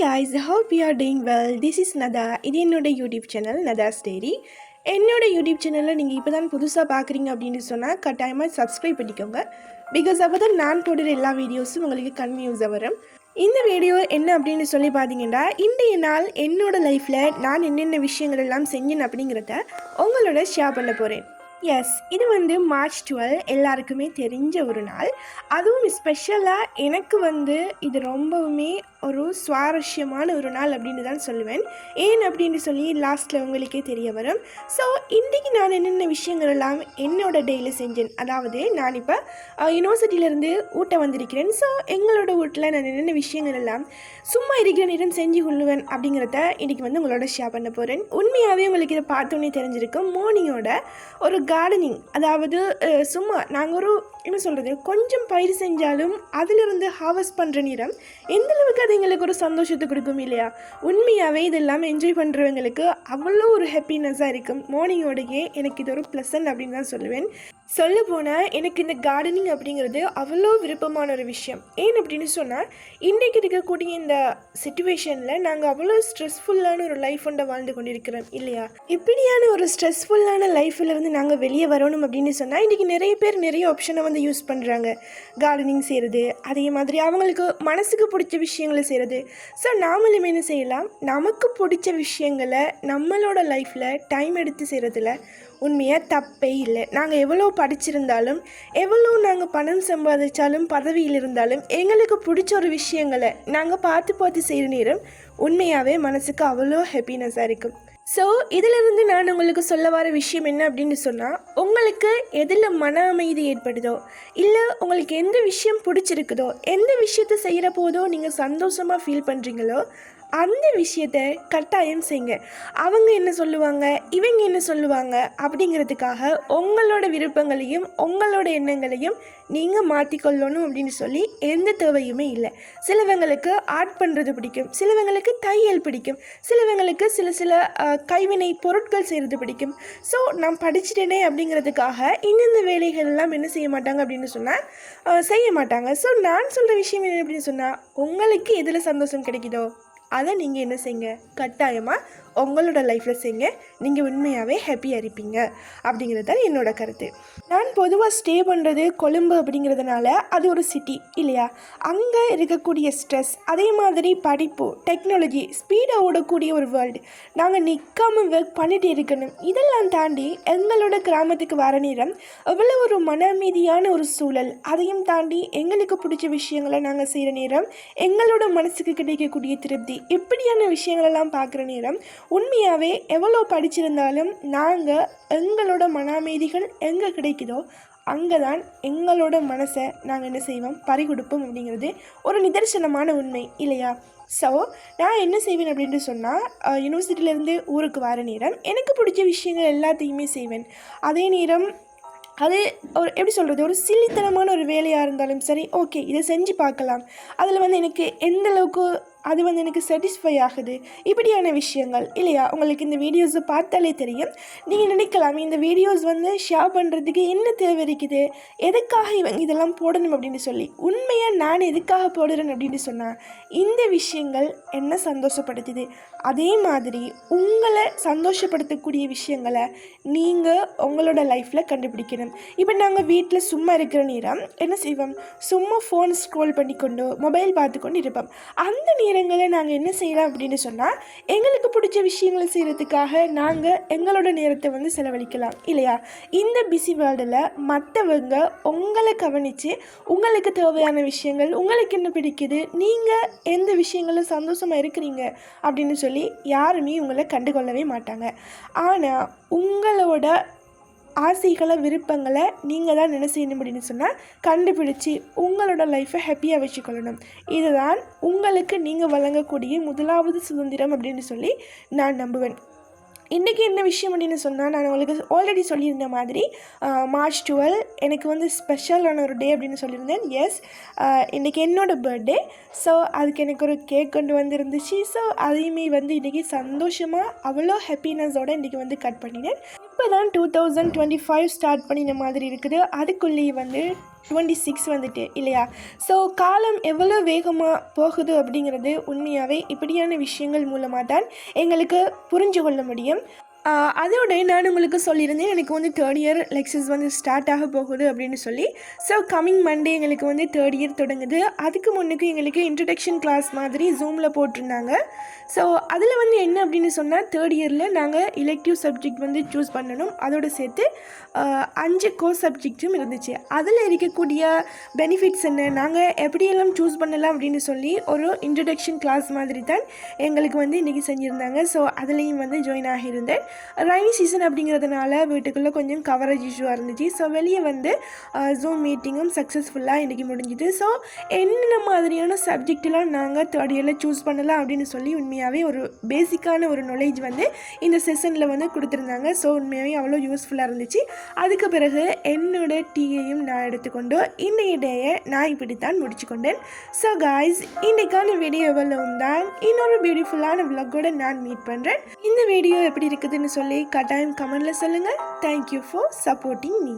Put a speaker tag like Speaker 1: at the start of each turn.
Speaker 1: guys, hope you are doing well. This is Nada. இது என்னோட YouTube channel நதாஸ் diary. என்னோட YouTube சேனலில் நீங்கள் இப்போ தான் புதுசாக பார்க்குறீங்க அப்படின்னு சொன்னால் கட்டாயமாக சப்ஸ்கிரைப் பண்ணிக்கோங்க. பிகாஸ் அப்போ தான் நான் போடுற எல்லா வீடியோஸும் உங்களுக்கு கன்வியூஸாக வரும். இந்த வீடியோ என்ன அப்படின்னு சொல்லி பார்த்தீங்கன்னா, இன்றைய நாள் என்னோட லைஃப்பில் நான் என்னென்ன விஷயங்கள் எல்லாம் செஞ்சேன் அப்படிங்கிறத உங்களோட ஷேர் பண்ண போகிறேன். எஸ், இது வந்து மார்ச் 12 எல்லாருக்குமே தெரிஞ்ச ஒரு நாள். அதுவும் ஸ்பெஷலாக எனக்கு வந்து இது ரொம்பவுமே ஒரு சுவாரஸ்யமான ஒரு நாள் அப்படின்னு தான் சொல்லுவேன். ஏன் அப்படின்னு சொல்லி லாஸ்ட்டில் உங்களுக்கே தெரிய வரும். ஸோ இன்றைக்கி நான் என்னென்ன விஷயங்கள் எல்லாம் என்னோட டேயில் செஞ்சேன், அதாவது நான் இப்போ யூனிவர்சிட்டியிலேருந்து ஊட்ட வந்திருக்கிறேன். ஸோ எங்களோட வீட்டில் நான் என்னென்ன விஷயங்கள் எல்லாம் சும்மா இருக்கிற நேரம் செஞ்சு கொள்ளுவேன் அப்படிங்கிறத இன்றைக்கி வந்து உங்களோட ஷேர் பண்ண போகிறேன். உண்மையாகவே உங்களுக்கு இதை பார்த்தோன்னே தெரிஞ்சிருக்கும். மார்னிங்கோட ஒரு கார்டனிங், அதாவது சும்மா நாங்கள் ஒரு என்ன சொல்கிறது, கொஞ்சம் பயிர் செஞ்சாலும் அதிலிருந்து ஹார்வெஸ்ட் பண்ணுற நேரம் எந்தளவுக்கு அது எங்களுக்கு ஒரு சந்தோஷத்தை கொடுக்கும் இல்லையா? உண்மையாகவே இதெல்லாம் என்ஜாய் பண்ணுறவங்களுக்கு அவ்வளோ ஒரு ஹாப்பினஸ்ஸாக இருக்கும். மார்னிங்கோடையே எனக்கு இது ஒரு ப்ளசன்ட் அப்படின்னு தான் சொல்லுவேன். சொல்ல போனால் எனக்கு இந்த கார்டனிங் அப்படிங்கிறது அவ்வளோ விருப்பமான ஒரு விஷயம். ஏன் அப்படின்னு சொன்னால், இன்றைக்கு இருக்கக்கூடிய இந்த சிச்சுவேஷனில் நாங்கள் அவ்வளோ ஸ்ட்ரெஸ்ஃபுல்லான ஒரு லைஃப் ஒன்றை வாழ்ந்து கொண்டிருக்கிறோம் இல்லையா? இப்படியான ஒரு ஸ்ட்ரெஸ்ஃபுல்லான லைஃப்பில் வந்து நாங்கள் வெளியே வரணும் அப்படின்னு சொன்னால், இன்றைக்கி நிறைய பேர் நிறைய ஆப்ஷனை வந்து யூஸ் பண்ணுறாங்க. கார்டனிங் செய்கிறது, அதே மாதிரி அவங்களுக்கு மனசுக்கு பிடிச்ச விஷயங்களை செய்கிறது. ஸோ நாமளும் என்ன செய்யலாம், நமக்கு பிடிச்ச விஷயங்களை நம்மளோட லைஃப்பில் டைம் எடுத்து செய்கிறதுல உண்மையாக தப்பே இல்லை. நாங்கள் எவ்வளோ படிச்சிருந்தாலும், எவ்வளோ நாங்கள் பணம் சம்பாதிச்சாலும், பதவியில் இருந்தாலும், எங்களுக்கு பிடிச்ச ஒரு விஷயங்களை நாங்கள் பார்த்து செய்கிற நேரம் உண்மையாகவே மனசுக்கு அவ்வளோ ஹாப்பினஸ்ஸாக இருக்கும். ஸோ இதிலிருந்து நான் உங்களுக்கு சொல்ல வர விஷயம் என்ன அப்படின்னு சொன்னால், உங்களுக்கு எதில் மன அமைதி ஏற்படுதோ, இல்லை உங்களுக்கு எந்த விஷயம் பிடிச்சிருக்குதோ, எந்த விஷயத்தை செய்கிற போதோ நீங்கள் சந்தோஷமாக ஃபீல் பண்ணுறீங்களோ அந்த விஷயத்தை கட்டாயம் செய்யுங்க. அவங்க என்ன சொல்லுவாங்க, இவங்க என்ன சொல்லுவாங்க அப்படிங்கிறதுக்காக உங்களோட விருப்பங்களையும் உங்களோட எண்ணங்களையும் நீங்கள் மாற்றிக்கொள்ளணும் அப்படின்னு சொல்லி எந்த தேவையுமே இல்லை. சிலவங்களுக்கு ஆர்ட் பண்ணுறது பிடிக்கும், சிலவங்களுக்கு தையல் பிடிக்கும், சிலவங்களுக்கு சில கைவினை பொருட்கள் செய்கிறது பிடிக்கும். ஸோ நான் படிச்சிட்டேனே அப்படிங்கிறதுக்காக இந்தந்த வேலைகள் எல்லாம் என்ன செய்ய மாட்டாங்க அப்படின்னு சொன்னால் செய்ய மாட்டாங்க. ஸோ நான் சொல்கிற விஷயம் என்ன அப்படின்னு சொன்னால், உங்களுக்கு எதில் சந்தோஷம் கிடைக்குதோ அதை நீங்கள் என்ன செய்யுங்க, கட்டாயமாக உங்களோட லைஃப்பில் செய்யுங்க. நீங்கள் உண்மையாகவே ஹாப்பியாக இருப்பீங்க அப்படிங்கிறது தான் என்னோட கருத்து. நான் பொதுவாக ஸ்டே பண்ணுறது கொழும்பு அப்படிங்கிறதுனால அது ஒரு சிட்டி இல்லையா? அங்கே இருக்கக்கூடிய ஸ்ட்ரெஸ், அதே மாதிரி படிப்பு, டெக்னாலஜி, ஸ்பீடாக ஓடக்கூடிய ஒரு வேர்ல்டு, நாங்கள் நிற்காமல் ஒர்க் பண்ணிகிட்டே இருக்கணும். இதெல்லாம் தாண்டி எங்களோட கிராமத்துக்கு வர நேரம் எவ்வளோ ஒரு மன அமைதியான ஒரு சூழல், அதையும் தாண்டி எங்களுக்கு பிடிச்ச விஷயங்களை நாங்கள் செய்கிற நேரம் எங்களோட மனசுக்கு கிடைக்கக்கூடிய திருப்தி, இப்படியான விஷயங்களெல்லாம் பார்க்குற நேரம் உண்மையாகவே எவ்வளோ படிச்சிருந்தாலும் நாங்கள் எங்களோட மன அமைதிகள் எங்கே கிடைக்குதோ அங்கே தான் எங்களோட மனசை நாங்கள் என்ன செய்வோம், பறிகொடுப்போம் அப்படிங்கிறது ஒரு நிதர்சனமான உண்மை இல்லையா? ஸோ நான் என்ன செய்வேன் அப்படின்னு சொன்னால், யூனிவர்சிட்டியிலேருந்து ஊருக்கு வர நேரம் எனக்கு பிடிச்ச விஷயங்கள் எல்லாத்தையுமே செய்வேன். அதே நேரம் அது ஒரு எப்படி சொல்கிறது, ஒரு சில்லித்தனமான ஒரு வேலையாக இருந்தாலும் சரி, ஓகே இதை செஞ்சு பார்க்கலாம், அதில் வந்து எனக்கு எந்த அளவுக்கு அது வந்து எனக்கு சாட்டிஸ்ஃபை ஆகுது, இப்படியான விஷயங்கள் இல்லையா? உங்களுக்கு இந்த வீடியோஸை பார்த்தாலே தெரியும். நீங்கள் நினைக்கலாம், இந்த வீடியோஸ் வந்து ஷேர் பண்ணுறதுக்கு என்ன தேவை இருக்குது, எதுக்காக இவங்க இதெல்லாம் போடணும் அப்படின்னு சொல்லி. உண்மையாக நான் எதுக்காக போடுறேன் அப்படின்னு சொன்னால், இந்த விஷயங்கள் என்ன சந்தோஷப்படுத்துது, அதே மாதிரி உங்களை சந்தோஷப்படுத்தக்கூடிய விஷயங்களை நீங்கள் உங்களோட லைஃப்பில் கண்டுபிடிக்கணும். இப்போ நாங்கள் வீட்டில் சும்மா இருக்கிற நேரம் என்ன செய்வோம், சும்மா ஃபோன் ஸ்க்ரோல் பண்ணிக்கொண்டு மொபைல் பார்த்துக்கொண்டு இருப்போம். அந்த நேரங்களை நாங்கள் என்ன செய்யலாம் அப்படின்னு சொன்னால், எங்களுக்கு பிடிச்ச விஷயங்களை செய்கிறதுக்காக நாங்கள் எங்களோட நேரத்தை வந்து செலவழிக்கலாம் இல்லையா? இந்த பிஸி வேர்ல்டில் மற்றவங்க உங்களை கவனித்து உங்களுக்கு தேவையான விஷயங்கள், உங்களுக்கு என்ன பிடிக்குது, நீங்கள் எந்த விஷயங்களும் சந்தோஷமாக இருக்கிறீங்க அப்படின்னு சொல்லி யாருமே உங்களை கண்டுகொள்ளவே மாட்டாங்க. ஆனால் உங்களோட ஆசைகளை, விருப்பங்களை நீங்கள் தான் என்ன செய்யணும் அப்படின்னு சொன்னால் கண்டுபிடிச்சி உங்களோட லைஃப்பை ஹாப்பியாக வச்சுக்கொள்ளணும். இதுதான் உங்களுக்கு நீங்கள் வழங்கக்கூடிய முதலாவது சுதந்திரம் அப்படின்னு சொல்லி நான் நம்புவேன். இன்றைக்கி என்ன விஷயம் அப்படின்னு சொன்னால், நான் உங்களுக்கு ஆல்ரெடி சொல்லியிருந்த மாதிரி மார்ச் 12 எனக்கு வந்து ஸ்பெஷலான ஒரு டே அப்படின்னு சொல்லியிருந்தேன். எஸ், இன்றைக்கி என்னோடய பர்த்டே. ஸோ அதுக்கு எனக்கு ஒரு கேக் கொண்டு வந்துருந்துச்சு. ஸோ அதையுமே வந்து இன்றைக்கி சந்தோஷமாக அவ்வளோ ஹாப்பினஸோடு இன்றைக்கி வந்து கட் பண்ணினேன். இப்போ தான் 2025 ஸ்டார்ட் பண்ணின மாதிரி இருக்குது. அதுக்குள்ளேயே வந்து 26 வந்துட்டு இல்லையா? ஸோ காலம் எவ்வளோ வேகமாக போகுது அப்படிங்கிறது உண்மையாகவே இப்படியான விஷயங்கள் மூலமாக தான் எங்களுக்கு புரிஞ்சு கொள்ள முடியும். அதோட நான் உங்களுக்கு சொல்லியிருந்தேன், எனக்கு வந்து தேர்ட் இயர் லெக்சர்ஸ் வந்து ஸ்டார்ட் ஆக போகுது அப்படின்னு சொல்லி. ஸோ கம்மிங் மண்டே எங்களுக்கு வந்து தேர்ட் இயர் தொடங்குது. அதுக்கு முன்னுக்கு எங்களுக்கு இன்ட்ரடக்ஷன் கிளாஸ் மாதிரி ஜூமில் போட்டிருந்தாங்க. ஸோ அதில் வந்து என்ன அப்படின்னு சொன்னால், தேர்ட் இயரில் நாங்கள் எலெக்டிவ் சப்ஜெக்ட் வந்து சூஸ் பண்ணணும். அதோடு சேர்த்து 5 கோர்ஸ் சப்ஜெக்ட்டும் இருந்துச்சு. அதில் இருக்கக்கூடிய பெனிஃபிட்ஸ் என்ன, நாங்கள் எப்படியெல்லாம் சூஸ் பண்ணலாம் அப்படின்னு சொல்லி ஒரு இன்ட்ரடக்ஷன் கிளாஸ் மாதிரி தான் எங்களுக்கு வந்து இன்றைக்கி செஞ்சுருந்தாங்க. ஸோ அதுலேயும் வந்து ஜாயின் ஆகியிருந்தேன். ரைனி சீசன் அப்படிங்கிறதுனால வீட்டுக்குள்ளே கொஞ்சம் கவரேஜ் இஷ்யூவாக இருந்துச்சு. ஸோ வெளியே வந்து ஜூம் மீட்டிங்கும் சக்ஸஸ்ஃபுல்லாக இன்றைக்கி முடிஞ்சுது. ஸோ என்னென்ன மாதிரியான சப்ஜெக்டெலாம் நாங்கள் தேர்ட் இயரில் சூஸ் பண்ணலாம் அப்படின்னு சொல்லி உண்மையாகவே ஒரு பேசிக்கான ஒரு நாலேஜ் வந்து இந்த செஷனில் வந்து கொடுத்துருந்தாங்க. ஸோ உண்மையாகவே அவ்வளோ யூஸ்ஃபுல்லாக இருந்துச்சு. அதுக்கு பிறகு என்னோட டீயையும் நான் எடுத்துக்கொண்டு இன்றைய டேயை நான் இப்படித்தான் முடிச்சு கொண்டேன். ஸோ காய்ஸ், இன்றைக்கான வீடியோ எவ்வளவும் தான். இன்னொரு பியூட்டிஃபுல்லான விளாகோட நான் மீட் பண்ணுறேன். இந்த வீடியோ எப்படி இருக்குதுன்னு சொல்லி கட்டாயம் கமெண்டில் சொல்லுங்கள். Thank you for supporting me.